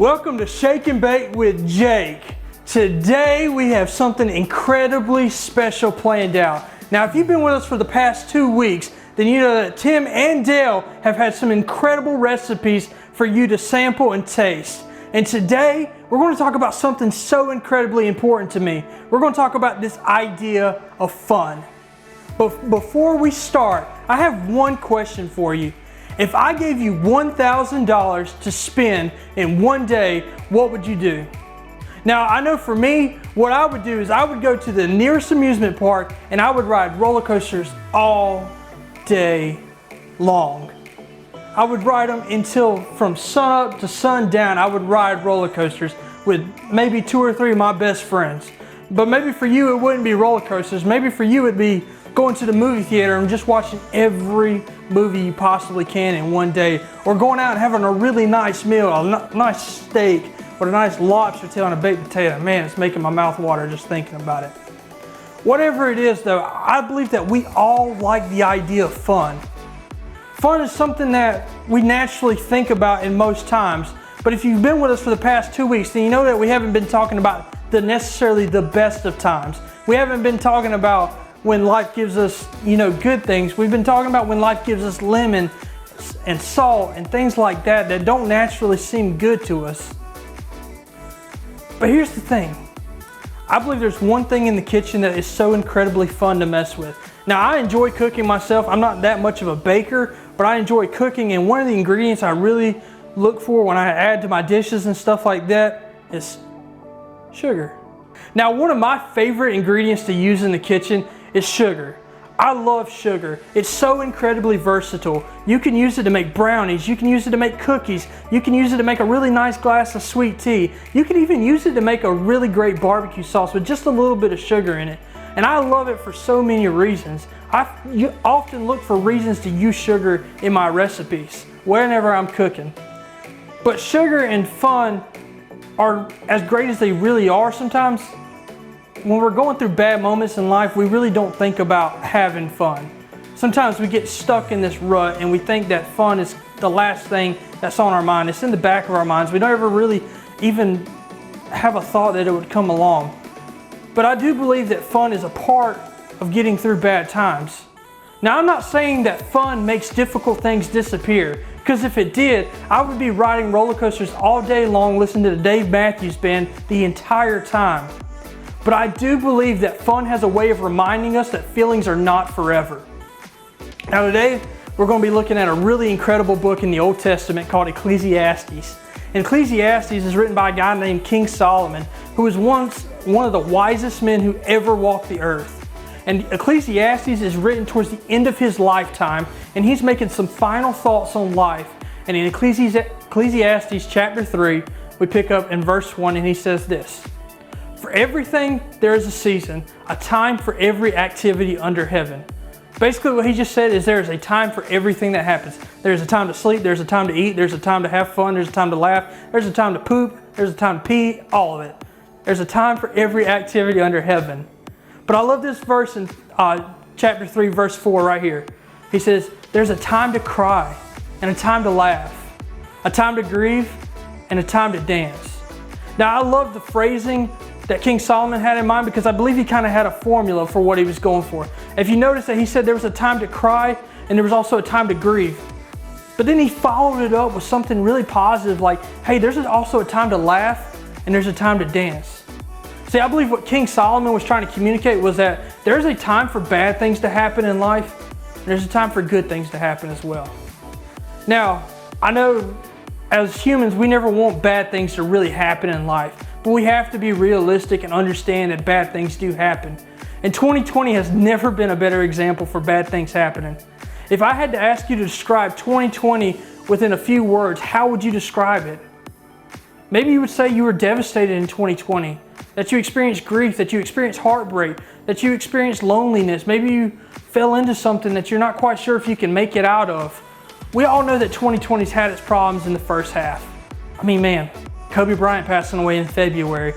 Welcome to Shake and Bake with Jake. Today we have something incredibly special planned out. Now if you've been with us for the past 2 weeks, then you know that Tim and Dale have had some incredible recipes for you to sample and taste. And today we're going to talk about something so incredibly important to me. We're going to talk about this idea of fun. But before we start, I have one question for you. If I gave you $1,000 to spend in one day, what would you do? Now, I know for me, what I would do is I would go to the nearest amusement park and I would ride roller coasters all day long. I would ride them until from sun up to sundown. I would ride roller coasters with maybe 2 or 3 of my best friends. But maybe for you, it wouldn't be roller coasters. Maybe for you, it'd be going to the movie theater and just watching every movie you possibly can in one day, or going out and having a really nice meal, a nice steak with a nice lobster tail and a baked potato. Man, it's making my mouth water just thinking about it. Whatever it is though, I believe that we all like the idea of fun. Fun is something that we naturally think about in most times, but if you've been with us for the past 2 weeks, then you know that we haven't been talking about necessarily the best of times. We haven't been talking about when life gives us, good things. We've been talking about when life gives us lemon and salt and things like that that don't naturally seem good to us. But here's the thing. I believe there's one thing in the kitchen that is so incredibly fun to mess with. Now, I enjoy cooking myself. I'm not that much of a baker, but I enjoy cooking, and one of the ingredients I really look for when I add to my dishes and stuff like that is sugar. Now, one of my favorite ingredients to use in the kitchen is sugar. I love sugar. It's so incredibly versatile. You can use it to make brownies, you can use it to make cookies, you can use it to make a really nice glass of sweet tea. You can even use it to make a really great barbecue sauce with just a little bit of sugar in it. And I love it for so many reasons. I often look for reasons to use sugar in my recipes whenever I'm cooking. But sugar and fun are as great as they really are sometimes. When we're going through bad moments in life, we really don't think about having fun. Sometimes we get stuck in this rut and we think that fun is the last thing that's on our mind. It's in the back of our minds. We don't ever really even have a thought that it would come along. But I do believe that fun is a part of getting through bad times. Now, I'm not saying that fun makes difficult things disappear, because if it did, I would be riding roller coasters all day long, listening to the Dave Matthews Band the entire time. But I do believe that fun has a way of reminding us that feelings are not forever. Now today, we're going to be looking at a really incredible book in the Old Testament called Ecclesiastes. And Ecclesiastes is written by a guy named King Solomon, who was once one of the wisest men who ever walked the earth. And Ecclesiastes is written towards the end of his lifetime, and he's making some final thoughts on life. And in Ecclesiastes chapter 3, we pick up in verse 1, and he says this: "For everything there is a season, a time for every activity under heaven." Basically what he just said is there is a time for everything that happens. There's a time to sleep, there's a time to eat, there's a time to have fun, there's a time to laugh, there's a time to poop, there's a time to pee, all of it. There's a time for every activity under heaven. But I love this verse in chapter 3, verse 4 right here. He says, there's a time to cry and a time to laugh, a time to grieve and a time to dance. Now I love the phrasing that King Solomon had in mind, because I believe he kind of had a formula for what he was going for. If you notice that he said there was a time to cry and there was also a time to grieve. But then he followed it up with something really positive like, hey, there's also a time to laugh and there's a time to dance. See, I believe what King Solomon was trying to communicate was that there's a time for bad things to happen in life, and there's a time for good things to happen as well. Now, I know as humans, we never want bad things to really happen in life, but we have to be realistic and understand that bad things do happen. And 2020 has never been a better example for bad things happening. If I had to ask you to describe 2020 within a few words, how would you describe it? Maybe you would say you were devastated in 2020, that you experienced grief, that you experienced heartbreak, that you experienced loneliness. Maybe you fell into something that you're not quite sure if you can make it out of. We all know that 2020's had its problems in the first half. I mean, man, Kobe Bryant passing away in February,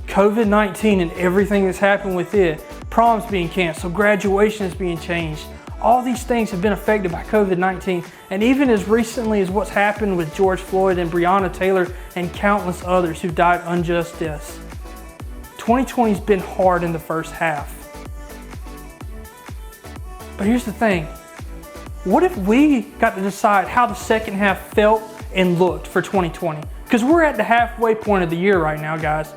COVID-19 and everything that's happened with it, proms being canceled, graduations being changed, All these things have been affected by COVID-19, and even as recently as what's happened with George Floyd and Breonna Taylor and countless others who died unjust deaths. 2020's been hard in the first half. But here's the thing. What if we got to decide how the second half felt and looked for 2020? Because we're at the halfway point of the year right now, guys.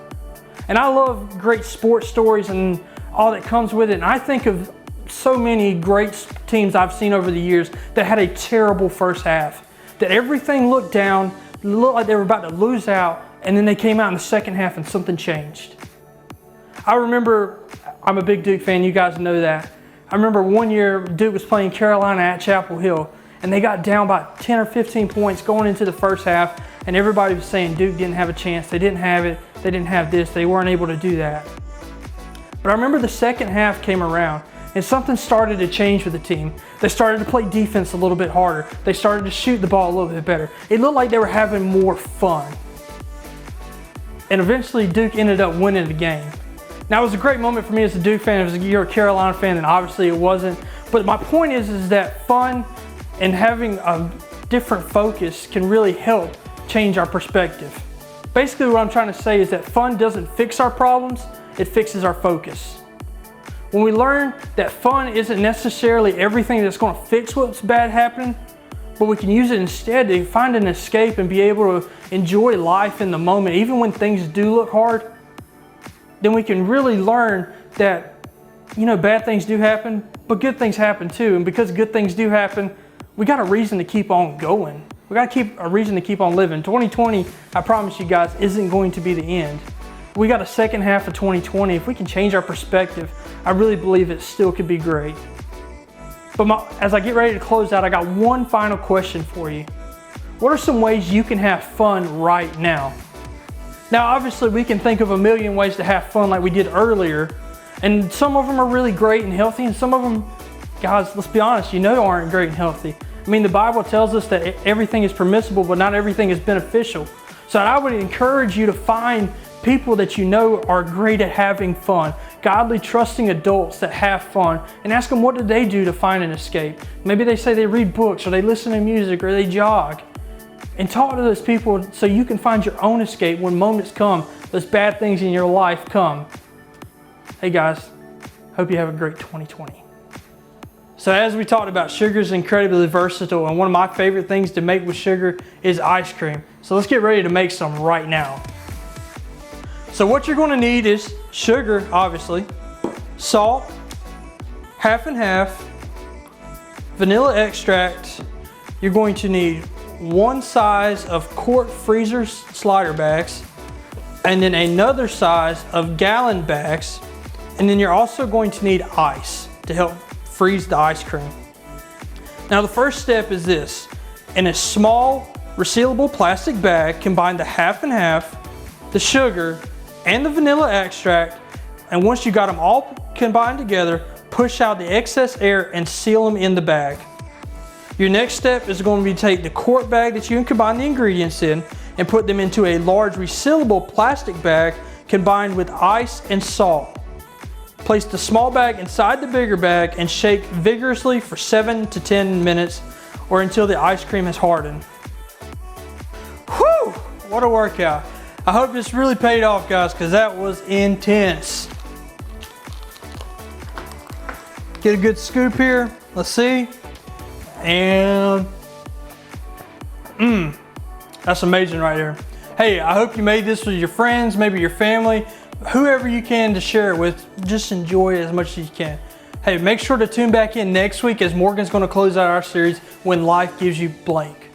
And I love great sports stories and all that comes with it. And I think of so many great teams I've seen over the years that had a terrible first half. That everything looked down, looked like they were about to lose out, and then they came out in the second half and something changed. I remember, I'm a big Duke fan, you guys know that. I remember one year Duke was playing Carolina at Chapel Hill, and they got down by 10 or 15 points going into the first half, and everybody was saying Duke didn't have a chance, they didn't have it, they didn't have this, they weren't able to do that. But I remember the second half came around, and something started to change with the team. They started to play defense a little bit harder. They started to shoot the ball a little bit better. It looked like they were having more fun. And eventually Duke ended up winning the game. Now, it was a great moment for me as a Duke fan. If you're a Carolina fan, then obviously it wasn't. But my point is that fun and having a different focus can really help change our perspective. Basically, what I'm trying to say is that fun doesn't fix our problems, it fixes our focus. When we learn that fun isn't necessarily everything that's going to fix what's bad happening, but we can use it instead to find an escape and be able to enjoy life in the moment, even when things do look hard, then we can really learn that, bad things do happen, but good things happen too. And because good things do happen, we got a reason to keep on going. We got to keep a reason to keep on living. 2020, I promise you guys, isn't going to be the end. We got a second half of 2020. If we can change our perspective, I really believe it still could be great. But as I get ready to close out, I got one final question for you. What are some ways you can have fun right now? Now, obviously, we can think of a million ways to have fun like we did earlier, and some of them are really great and healthy, and some of them, guys, let's be honest, aren't great and healthy. I mean, the Bible tells us that everything is permissible, but not everything is beneficial. So I would encourage you to find people that are great at having fun, godly, trusting adults that have fun, and ask them what do they do to find an escape. Maybe they say they read books, or they listen to music, or they jog. And talk to those people so you can find your own escape when moments come, those bad things in your life come. Hey guys, hope you have a great 2020. So as we talked about, sugar is incredibly versatile, and one of my favorite things to make with sugar is ice cream. So let's get ready to make some right now. So what you're going to need is sugar, obviously, salt, half and half, vanilla extract. You're going to need one size of quart freezer slider bags, and then another size of gallon bags, and then you're also going to need ice to help freeze the ice cream. Now the first step is this. In a small resealable plastic bag, combine the half and half, the sugar, and the vanilla extract, and once you got them all combined together, push out the excess air and seal them in the bag. Your next step is going to be to take the quart bag that you can combine the ingredients in and put them into a large resealable plastic bag combined with ice and salt. Place the small bag inside the bigger bag and shake vigorously for 7 to 10 minutes or until the ice cream has hardened. Whew! What a workout. I hope this really paid off, guys, because that was intense. Get a good scoop here. Let's see. And that's amazing right there. Hey, I hope you made this with your friends, maybe your family, whoever you can to share it with. Just enjoy it as much as you can. Hey, make sure to tune back in next week as Morgan's going to close out our series, When Life Gives You Blank.